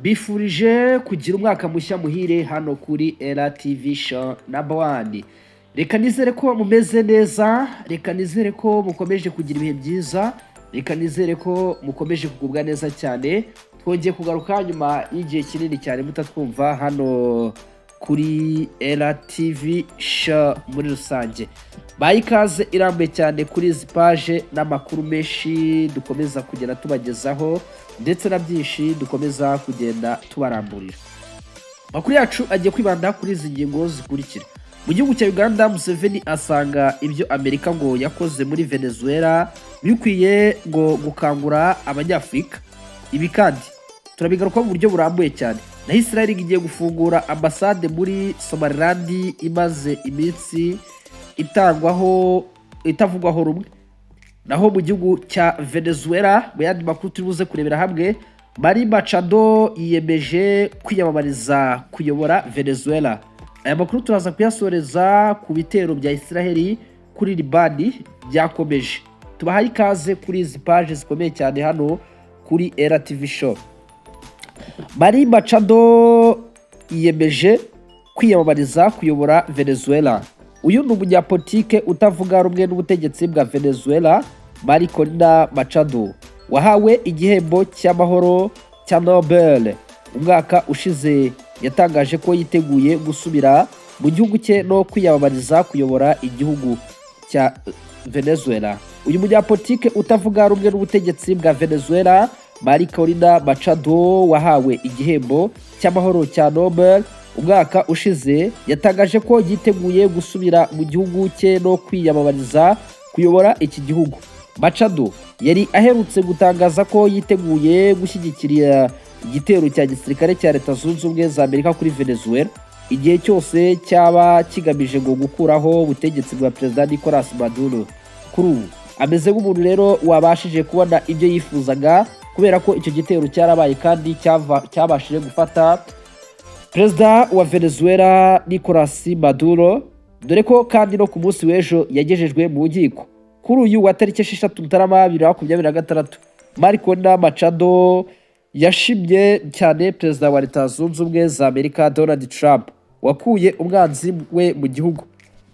mbifurije kugira umwaka mushya muhire hano kuri Era TV show number 1. Reka nizere ko mumeze neza, reka nizere ko mukomeje kugira ibihe byiza, reka nizere ko mukomeje kugubwa neza cyane. Twongeye kugaruka nyuma y'igihe kinini cyane mutatwumva hano kuri Era TV show muri rusange. Bayikaze irambuye cyane kuri izi page n'amakuru menshi dukomeza kugenda tubagezaho ndetse na byinshi dukomeza kugenda tubaramburira. Makuru yacu agiye kwibanda kuri izi ngingo zikurikira. Mu gihugu cya Uganda, Museveni asanga ibyo Amerika ngo yakoze muri Venezuela bikwiye ngo gukangura abanyafrika. Ibi kandi turabigaruka mu buryo burambuye cyane. Na Israel igiye gufungura ambasade muri Somaliland imaze iminsi itavugwaho rumwe. Naho mu gihugu cya Venezuela, mu yandi makuru turibuze kurebera hamwe, Maduro yiyemeje kwiyamamariza kuyobora Venezuela. Aya makuru turaza kuyasoreza ku bitero bya Israel kuri Libani byakomeje. Tubahaye ikaze kuri izi page zikomeye cyane hano kuri Era TV show. Maduro yiyemeje kwiyamamariza kuyobora Venezuela. Uyu ni umunyapolitike utavuga rumwe n'ubutegetsi bwa Venezuela, Maduro, wahawe igihembo cy'amahoro cya Nobel umwaka ushize. Yatangaje ko yiteguye gusubira mu gihugu cye no kwiyamamariza kuyobora igihugu cya Venezuela. Uyu munyapolitike utavuga rumwe n'ubutegetsi bwa Venezuela, Maduro, wahawe igihembo cy'amahoro cya Nobel umwaka ushize, yatangaje ko yiteguye gusubira mu gihugu cye no kwiyamamariza kuyobora iki gihugu. Maduro yari aherutse gutangaza ko yiteguye gushyigikira igitero cya gisirikare cya Leta Zunze Ubumwe za Amerika kuri Venezuela igihe cyose cyaba kigamije ngo gukuraho ubutegetsi bwa Perezida Nicolas Maduro. Kuri ubu ameze nk'umuntu rero wabashije kubona ibyo yifuzaga, kubera ko icyo gitero cyarabaye kandi cyabashije gufata Perezida wa Venezuela Nicolas Maduro, dore ko kandi no ku munsi w'ejo yagejejwe mu nkiko. Kuri uyu wa tariki 6 Mutarama 2026, Maduro yashimye cyane Perezida wa Leta Zunze Ubumwe za Amerika Donald Trump wakuye umwanzi we mu gihugu,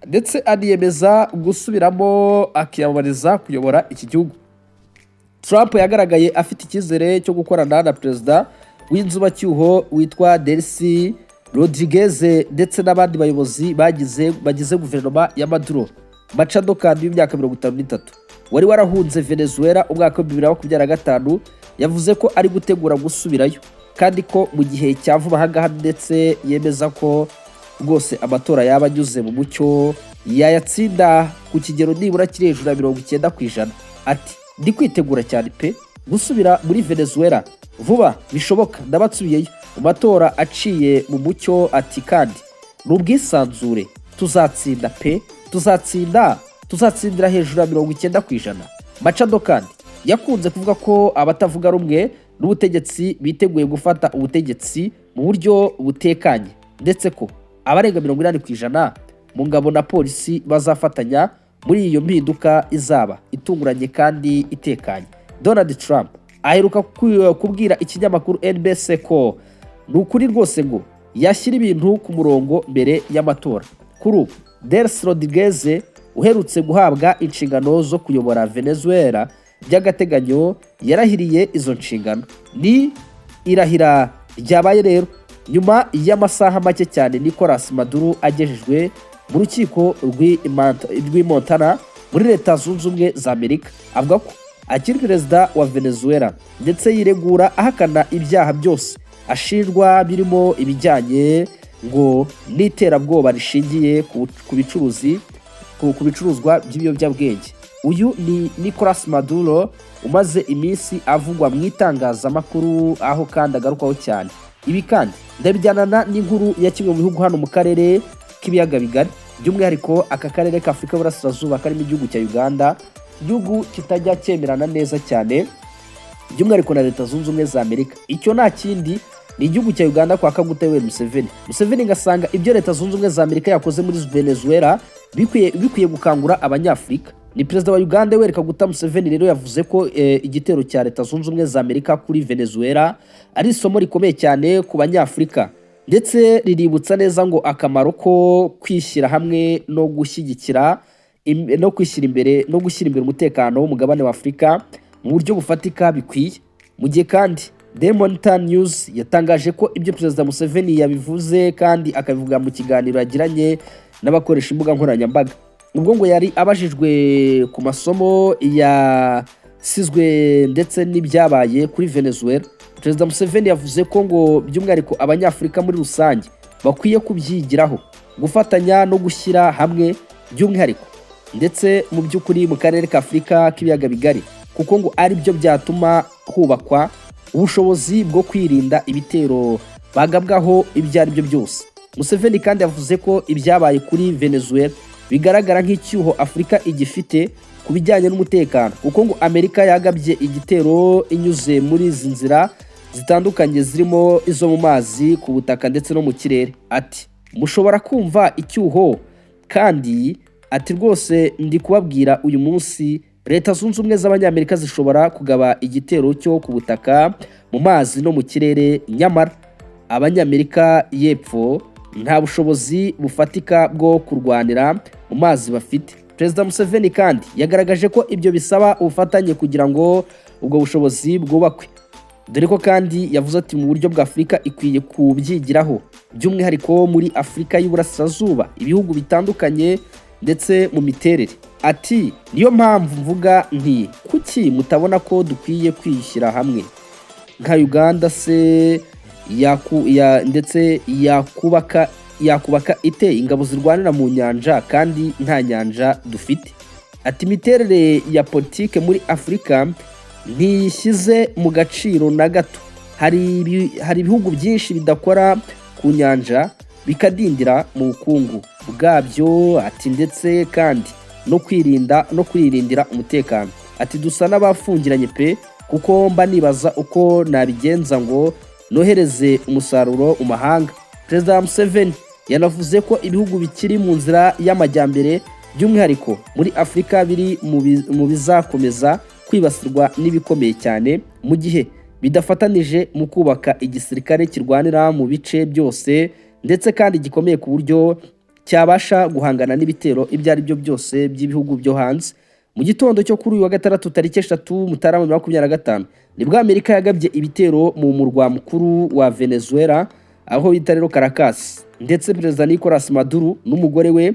ndetse aniyemeza gusubiramo akiyamamariza kuyobora iki gihugu. Trump yagaragaye afite icyizere cyo gukorana na Perezida w'inzubacyuho witwa Delcy Rodriguez ndetse n'abandi bayobozi bagize guverinoma ya Maduro. Maduro kandi w'imyaka 53 wari warahunze Venezuela umwaka wa 2025 yavuze ko ari gutegura gusubirayo, kandi ko mu gihe cya vuba ahangaha, ndetse yemeza ko rwose amatora yaba anyuze mu mucyo yayatsinda ku kigero nibura kiri hejuru ya 90%. Ati ndi kwitegura cyane pe gusubira muri Venezuela vuba bishoboka, ndabatsubiyeyo mu matora aciye mu mucyo. Ati kandi n'ubwisanzure tuzatsinda pe, tuzatsindira hejuru ya 90%. Maduro kandi yakunze kuvuga ko abatavuga rumwe n'ubutegetsi biteguye gufata ubutegetsi mu buryo butekanye, ndetse ko abarenga 80% mu ngabo na polisi bazafatanya muri iyo mpinduka izaba itunguranye kandi itekanye. Donald Trump aheruka kubwira ikinyamakuru NBC ko n'ukuri rwose ngo yashyira ibintu ku murongo mbere y'amatora. Kuri ubu Delcy Rodriguez uherutse guhabwa inshingano zo kuyobora Venezuela by'agateganyo yarahiriye izo nshingano. Ni irahira ryabaye rero nyuma y'amasaha make cyane Nicolas Maduro agejejwe mu rukiko rw'i Montana muri Leta Zunze Ubumwe za Amerika. Avuga ko akiri perezida wa Venezuela, ndetse yiregura ahakana ibyaha byose ashinjwa birimo ibijyanye ngo n'iterabwoba rishingiye ku bicuruzwa by'ibiyobyabwenge. Uyu ni Nicolas Maduro umaze iminsi avugwa mu itangazamakuru, aho kandi agarukaho cyane. Ibi kandi ndabijyanana n'inkuru ya kimwe mu bihugu hano mu karere k'ibiyaga bigari, by'umwihariko aka karere ka Afurika y'Uburasirazuba karimo igihugu cya Uganda, igihugu kitajya cyemerana neza cyane by'umwihariko na Leta Zunze Ubumwe za Amerika. Icyo nta kindi ni igihugu cya Uganda kwa Kaguteye Museveni ngasanga ibyo Leta Zunze Ubumwe za Amerika yakoze muri Venezuela bikwiye gukangura abanyafrika. ni perezida wa Uganda Yoweri Kaguta Museveni rero yavuze ko igitero cya Leta Zunze Ubumwe za Amerika kuri Venezuela ari isomo rikomeye cyane ku banyafurika, ndetse riributsa neza ngo akamaro ko kwishyira hamwe no gushyigikira no kwishyira imbere no gushyira imbere umutekano w'umugabane wa Afurika mu buryo bufatika bikwiye. Mu gihe kandi The Monitor News yatangaje ko ibyo perezida Museveni yabivuze kandi akabivuga mu kiganiro yagiranye n'abakoresha imbuga nkoranyambaga, ubwo ngo yari abajijwe ku masomo yasizwe ndetse n'ibyabaye kuri Venezuela. Perezida Museveni yavuze ko ngo by'umwihariko abanyafurika muri rusange bakwiye kubyigiraho, gufatanya no gushyira hamwe by'umwihariko ndetse mu by'ukuri mu karere ka Afurika k'ibiyaga bigari, kuko ngo ari byo byatuma hubakwa ubushobozi bwo kwirinda ibitero bagabwaho ibyo ari byo byose. Museveni kandi yavuze ko ibyabaye kuri Venezuela bigaragara nk'icyuho Afurika igifite ku bijyanye n'umutekano, kuko ngo Amerika yagabye igitero inyuze muri izi nzira zitandukanye zirimo izo mu mazi, ku butaka ndetse no mu kirere. Ati mushobora kumva icyuho kandi ati rwose ndi kubabwira uyu munsi Leta Zunze Ubumwe z'Abanyamerika zishobora kugaba igitero cyo ku butaka, mu mazi no mu kirere, nyamara Abanyamerika y'Epfo nta bushobozi bufatika bwo kurwanira mu mazi bafite. Perezida Museveni kandi yagaragaje ko ibyo bisaba ubufatanye kugira ngo ubwo bushobozi bwubakwe, dore ko kandi yavuze ati mu buryo bwa Afurika ikwiye kubyigiraho, by'umwihariko muri Afurika y'Uburasirazuba, ibihugu bitandukanye ndetse mu miterere. Ati niyo mpamvu mvuga nti kuki mutabona ko dukwiye kwishyira hamwe nka Uganda se ndetse yakubaka ite ingabo zirwanira mu nyanja kandi nta nyanja dufite. Ati imiterere ya politike muri Afurika ntishyize mu gaciro na gato, hari ibihugu byinshi bidakora ku nyanja bikadindira mu bukungu bwabyo. Ati ndetse kandi no kwirindira umutekano. Ati dusa n'abafungiranye pe, kuko mba nibaza uko nabigenza ngo nohereze umusaruro mu mahanga. Perezida Museveni yanavuze ko ibihugu bikiri mu nzira y'amajyambere by'umwihariko muri Afurika biri mu bizakomeza kwibasirwa n'ibikomeye cyane mu gihe bidafatanije mu kubaka igisirikare kirwanira mu bice byose ndetse kandi gikomeye ku buryo cyabasha guhangana n'ibitero ibyo ari byo byose by'ibihugu byo hanze. Mu gitondo cyo kuri uyu wa gatandatu tariki 3 Mutarama 2025 nibwo Amerika yagabye ibitero mu murwa mukuru wa Venezuela aho bita rero Caracas, ndetse Perezida Nicolas Maduro n'umugore we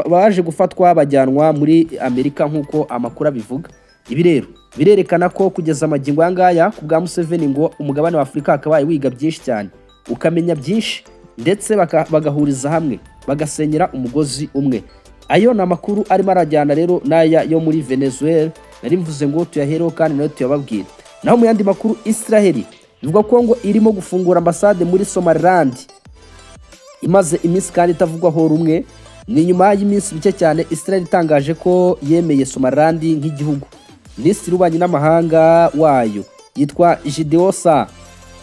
baje gufatwa bajyanwa muri Amerika nk'uko amakuru abivuga. Ibi rero birerekana ko kugeza amagingo yangaya ku bwa Museveni ngo umugabane wa Afurika akabaye wiga byinshi cyane, ukamenya byinshi ndetse bagahuriza hamwe bagasenyera umugozi umwe. Ayo na makuru arimo arajyana rero naya yo muri Venezuela, nari mvuze ngo tuyahereho kandi nayo tuyababwira. Naho mu yandi makuru, Israeli bivuga ko ngo irimo gufungura ambasade muri Somaliland imaze iminsi kandi itavugwaho rumwe. Ni nyuma y'iminsi mike cyane Israel itangaje ko yemeye Somaliland nk'igihugu. Minisitiri w'Ububanyi n'Amahanga wayo yitwa Yose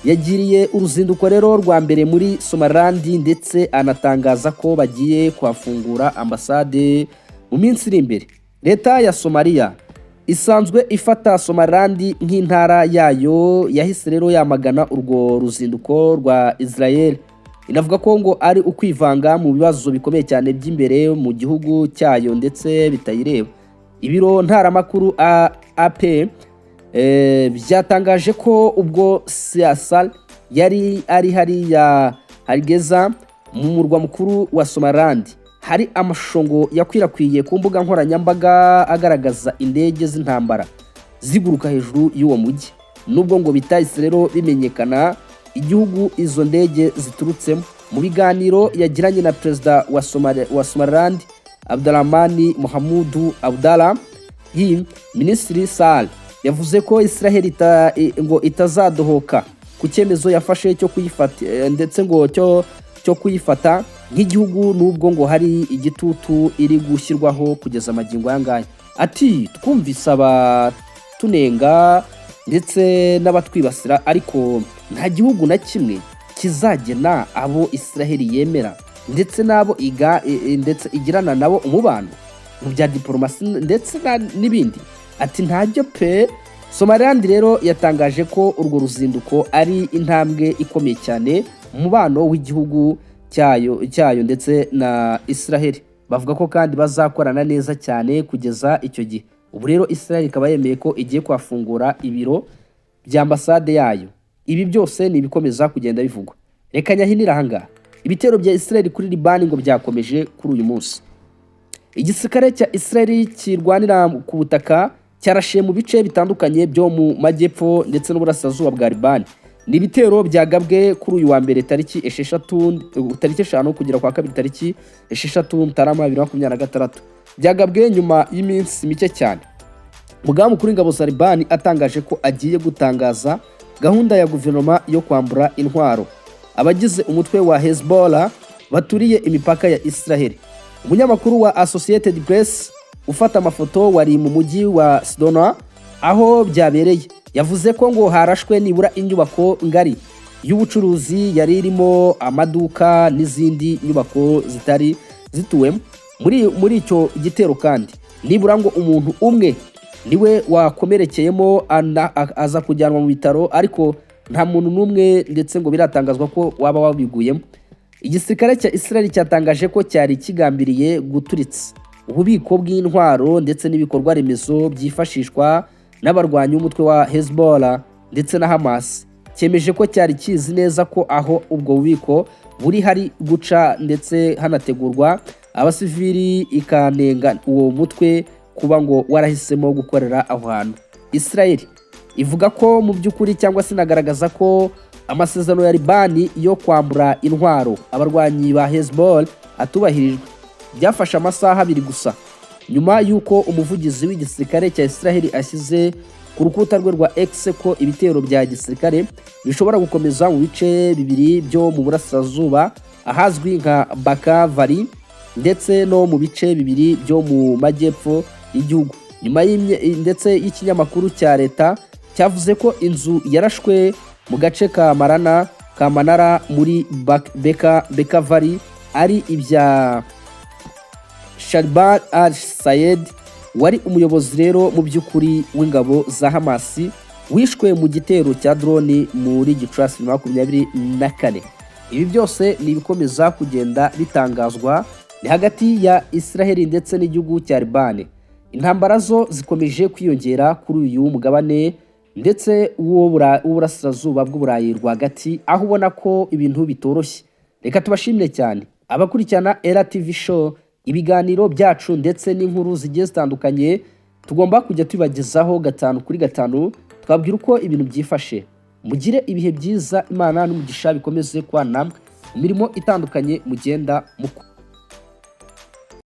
yagiriye uruzinduko rero rwa mbere muri Somaliland, ndetse anatangaza ko bagiye kuhafungura ambasade mu minsi iri imbere. Leta ya Somalia isanzwe ifata Somaliland nk'intara yayo, yahise rero yamagana urwo ruzinduko rwa Israel. Inavuga ko ngo ari ukwivanga mu bibazo bikomeye cyane by'imbere mu gihugu cyayo ndetse bitayireba. Ibiro ntaramakuru AP byatangaje ko ubwo Siasal yari ari hariya Hargeza mu murwa mukuru wa Somaliland, hari amashusho ngo yakwirakwiye ku mbuga nkoranyambaga agaragaza indege z'intambara ziguruka hejuru y'uwo mujyi, nubwo ngo bitahise rero bimenyekana igihugu izo ndege ziturutsemo. Mu biganiro yagiranye na perezida wa Somaliland Abdurrahman Mohamed Abdallah, Minisitiri Sal yavuze ko Israel ngo itazadohoka ku cyemezo yafashe cyo kuyifata ndetse ngo cyo kuyifata nk'igihugu, nubwo ngo hari igitutu iri gushyirwaho kugeza amagingo yangaya. Ati twumvise abatunenga ndetse n'abatwibasira, ariko nta gihugu na kimwe kizagena abo Israel yemera ndetse nabo ndetse igirana nabo umubano. mu bya diplomasi ndetse n'ibindi. Ati ntajyo pe. Somaliland rero yatangaje ko urwo ruzinduko ari intambwe ikomeye cyane mu mubano w'igihugu cyayo ndetse na Israel. Bavuga ko kandi bazakorana neza cyane kugeza icyo gihe. Ubu rero Israel ikaba yemeye ko igiye kwafungura ibiro bya ambasade yayo. Ibi byose ni ibikomeza kugenda bivugwa. Reka nyahinira ahangaha. Ibitero bya Israel kuri Libani ngo byakomeje kuri uyu munsi. Igisirikare cya Israel kirwanira ku butaka cyarashiye mu bice bitandukanye byo mu majyepfo ndetse n'uburasirazuba bwa Libani. Ni ibitero byagabwe kuri uyu wa mbere tariki 5 kugera kwa kabiri tariki 6 Mutarama 2026. Byagabwe nyuma y'iminsi mike cyane. Mugaba mukuru w'ingabo za Libani atangaje ko agiye gutangaza gahunda ya guverinoma yo kwambura intwaro abagize umutwe wa Hezbollah baturiye imipaka ya Israel. Umunyamakuru wa Associated Press ufata amafoto wari mu mujyi wa Sidona aho byabereye yavuze ko ngo harashwe nibura inyubako ngari y'ubucuruzi yari irimo amaduka n'izindi nyubako zitari zituwemo muri icyo gitero. Kandi nibura ngo umuntu umwe niwe wakomerekeyemo aza kujyanwa mu bitaro, ariko nta muntu n'umwe ndetse ngo biratangazwa ko waba wabiguyemo. Igisirikare cya Israel cyatangaje ko cyari kigambiriye guturitsa ububiko bw'intwaro ndetse n'ibikorwa remezo byifashishwa n'abarwanyi b'umutwe wa Hezbollah ndetse na Hamas. Cyemeje ko cyari kizi neza ko aho ubwo bubiko buri hari guca ndetse hanategurwa abasivili, ikanenga uwo mutwe kuba ngo warahisemo gukorera aho hantu. Israel ivuga ko mu by'ukuri cyangwa se nagaragaza ko amasezerano ya Libani yo kwambura intwaro abarwanyi ba Hezbollah atubahirijwe. Byafashe amasaha 2 gusa nyuma y'uko umuvugizi w'igisirikare cya Israel ashyize ku rukuta rwe rwa X ko ibitero bya gisirikare bishobora gukomeza mu bice bibiri byo mu burasirazuba ahazwi nka Bakavari ndetse no mu bice bibiri byo mu majyepfo y'igihugu. Nyuma ndetse y'ikinyamakuru cya leta cyavuze ko inzu yarashwe mu gace ka Manara muri Bekavari ari ibya Shalban al-Sayed wari umuyobozi rero mu by'ukuri w'ingabo za Hamas wishwe mu gitero cya drone muri Gicurasi 2024. Ibi byose ni ibikomeza kugenda bitangazwa ni hagati ya Israel ndetse n'igihugu cya Libani. Intambara zo zikomeje kwiyongera kuri uyu mugabane ndetse w'uburasirazuba bw'Uburayi rwagati, aho ubona ko ibintu bitoroshye. Reka tubashimire cyane abakurikirana RTV show, ibiganiro byacu ndetse n'inkuru zigiye zitandukanye tugomba kujya tubagezaho 5 kuri 5, twabwira uko ibintu byifashe. Mugire ibihe byiza, Imana n'umugisha bikomeze kwa namwe imirimo itandukanye mugenda muko.